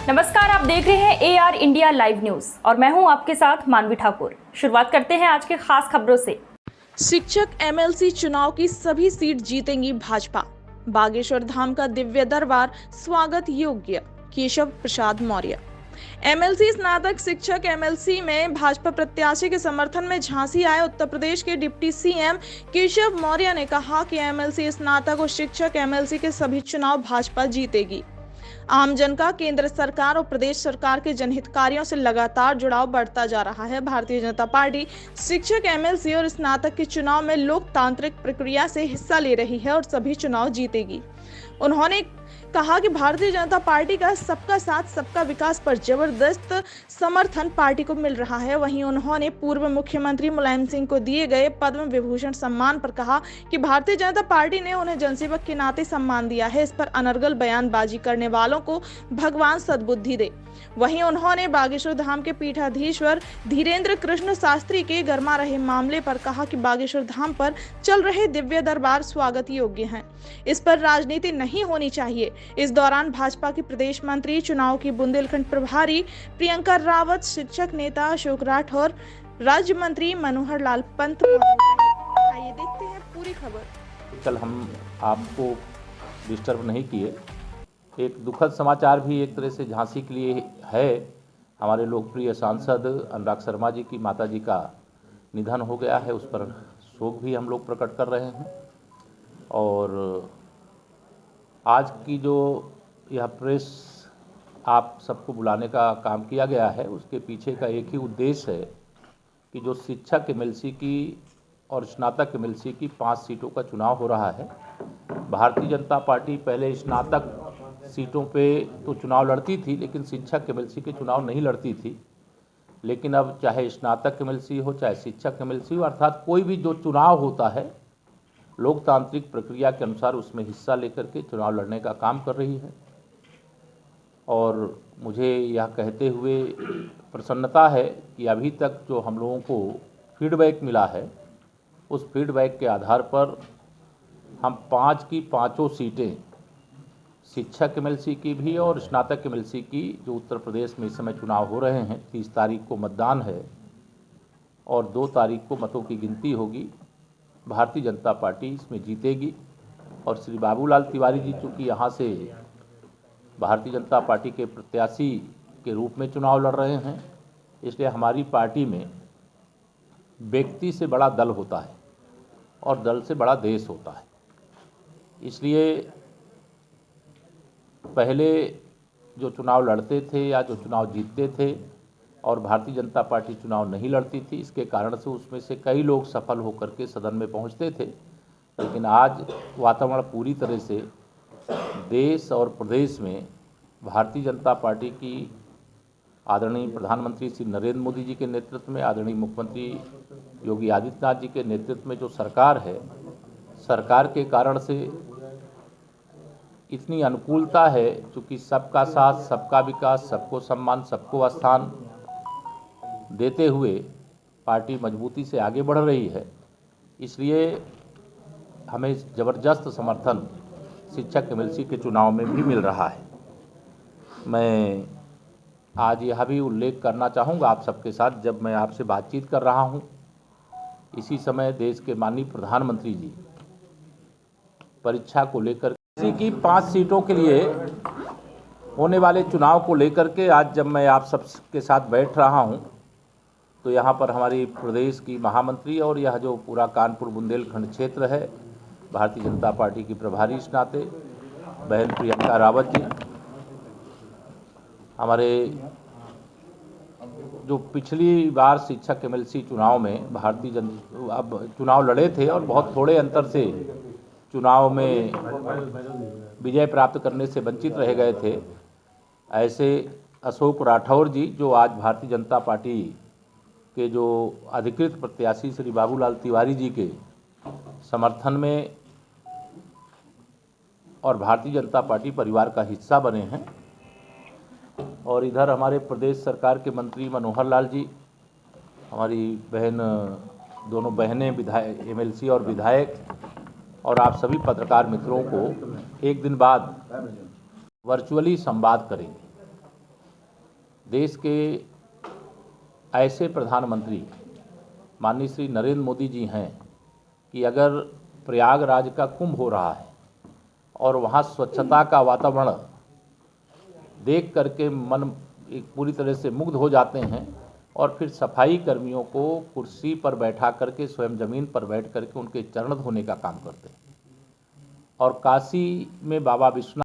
नमस्कार, आप देख रहे हैं AR इंडिया लाइव न्यूज और मैं हूं आपके साथ मानवी ठाकुर। शुरुआत करते हैं आज के खास खबरों से। शिक्षक MLC चुनाव की सभी सीट जीतेंगी भाजपा। बागेश्वर धाम का दिव्य दरबार स्वागत योग्य। केशव प्रसाद मौर्य। MLC स्नातक शिक्षक MLC में भाजपा प्रत्याशी के समर्थन में झांसी आए उत्तर प्रदेश के डिप्टी CM केशव मौर्य ने कहा कि MLC स्नातक और शिक्षक MLC के सभी चुनाव भाजपा जीतेगी। आमजन का केंद्र सरकार और प्रदेश सरकार के जनहित कार्यों से लगातार जुड़ाव बढ़ता जा रहा है। भारतीय जनता पार्टी शिक्षक MLC और स्नातक के चुनाव में लोकतांत्रिक प्रक्रिया से हिस्सा ले रही है और सभी चुनाव जीतेगी। उन्होंने कहा कि भारतीय जनता पार्टी का सबका साथ सबका विकास पर जबरदस्त समर्थन पार्टी को मिल रहा है। वहीं उन्होंने पूर्व मुख्यमंत्री मुलायम सिंह को दिए गए पद्म विभूषण सम्मान पर कहा कि भारतीय जनता पार्टी ने उन्हें जनसेवक के नाते सम्मान दिया है। इस पर अनर्गल बयानबाजी करने वालों को भगवान सद्बुद्धि दे। वहीं उन्होंने बागेश्वर धाम के पीठाधीश्वर धीरेन्द्र कृष्ण शास्त्री के गरमा रहे मामले पर कहा कि बागेश्वर धाम पर चल रहे दिव्य दरबार स्वागत योग्य हैं। इस पर राजनीति नहीं होनी चाहिए। इस दौरान भाजपा की प्रदेश मंत्री चुनाव की बुंदेलखंड प्रभारी प्रियंका रावत, शिक्षक नेता अशोक राठौर, राज्य मंत्री मनोहर लाल पंत मौजूद रहे। आइए देखते हैं पूरी खबर। कल हम आपको डिस्टर्ब नहीं किए। एक दुखद समाचार भी एक तरह से झांसी के लिए है। हमारे लोकप्रिय सांसद अनुराग शर्मा जी की माताजी का निधन हो गया है। उस पर शोक भी हम लोग प्रकट कर रहे हैं। और आज की जो यह प्रेस आप सबको बुलाने का काम किया गया है, उसके पीछे का एक ही उद्देश्य है कि जो शिक्षक MLC की और स्नातक MLC की 5 सीटों का चुनाव हो रहा है। भारतीय जनता पार्टी पहले स्नातक सीटों पे तो चुनाव लड़ती थी, लेकिन शिक्षक MLC के चुनाव नहीं लड़ती थी। लेकिन अब चाहे स्नातक MLC हो, चाहे शिक्षक MLC हो, अर्थात कोई भी जो चुनाव होता है, लोकतांत्रिक प्रक्रिया के अनुसार उसमें हिस्सा लेकर के चुनाव लड़ने का काम कर रही है। और मुझे यह कहते हुए प्रसन्नता है कि अभी तक जो हम लोगों को फीडबैक मिला है, उस फीडबैक के आधार पर हम 5 की 5 सीटें शिक्षक MLC की भी और स्नातक MLC की, जो उत्तर प्रदेश में इस समय चुनाव हो रहे हैं, 30 तारीख को मतदान है और 2 तारीख को मतों की गिनती होगी। भारतीय जनता पार्टी इसमें जीतेगी। और श्री बाबूलाल तिवारी जी चूँकि यहाँ से भारतीय जनता पार्टी के प्रत्याशी के रूप में चुनाव लड़ रहे हैं, इसलिए हमारी पार्टी में व्यक्ति से बड़ा दल होता है और दल से बड़ा देश होता है। इसलिए पहले जो चुनाव लड़ते थे या जो चुनाव जीतते थे और भारतीय जनता पार्टी चुनाव नहीं लड़ती थी, इसके कारण से उसमें से कई लोग सफल होकर के सदन में पहुंचते थे। लेकिन आज वातावरण पूरी तरह से देश और प्रदेश में भारतीय जनता पार्टी की आदरणीय प्रधानमंत्री श्री नरेंद्र मोदी जी के नेतृत्व में, आदरणीय मुख्यमंत्री योगी आदित्यनाथ जी के नेतृत्व में जो सरकार है, सरकार के कारण से इतनी अनुकूलता है, चूँकि सबका साथ सबका विकास, सबको सम्मान, सबको स्थान देते हुए पार्टी मजबूती से आगे बढ़ रही है। इसलिए हमें ज़बरदस्त समर्थन शिक्षक MLC के चुनाव में भी मिल रहा है। मैं आज यह भी उल्लेख करना चाहूँगा आप सबके साथ, जब मैं आपसे बातचीत कर रहा हूँ, इसी समय देश के माननीय प्रधानमंत्री जी परीक्षा को लेकर की 5 सीटों के लिए होने वाले चुनाव को लेकर के आज जब मैं आप सबके साथ बैठ रहा हूं, तो यहां पर हमारी प्रदेश की महामंत्री और यह जो पूरा कानपुर बुंदेलखंड क्षेत्र है, भारतीय जनता पार्टी की प्रभारी इस नाते बहन प्रियंका रावत जी, हमारे जो पिछली बार शिक्षक MLC चुनाव में अब चुनाव लड़े थे और बहुत थोड़े अंतर से चुनाव में विजय प्राप्त करने से वंचित रह गए थे, ऐसे अशोक राठौर जी, जो आज भारतीय जनता पार्टी के जो अधिकृत प्रत्याशी श्री बाबूलाल तिवारी जी के समर्थन में और भारतीय जनता पार्टी परिवार का हिस्सा बने हैं। और इधर हमारे प्रदेश सरकार के मंत्री मनोहर लाल जी, हमारी बहन, दोनों बहनें विधायक MLC और विधायक, और आप सभी पत्रकार मित्रों को एक दिन बाद वर्चुअली संवाद करेंगे। देश के ऐसे प्रधानमंत्री माननीय श्री नरेंद्र मोदी जी हैं कि अगर प्रयागराज का कुंभ हो रहा है और वहाँ स्वच्छता का वातावरण देख करके मन एक पूरी तरह से मुग्ध हो जाते हैं और फिर सफाई कर्मियों को कुर्सी पर बैठा करके स्वयं ज़मीन पर बैठ करके उनके चरण धोने का काम करते हैं। और काशी में बाबा विश्वनाथ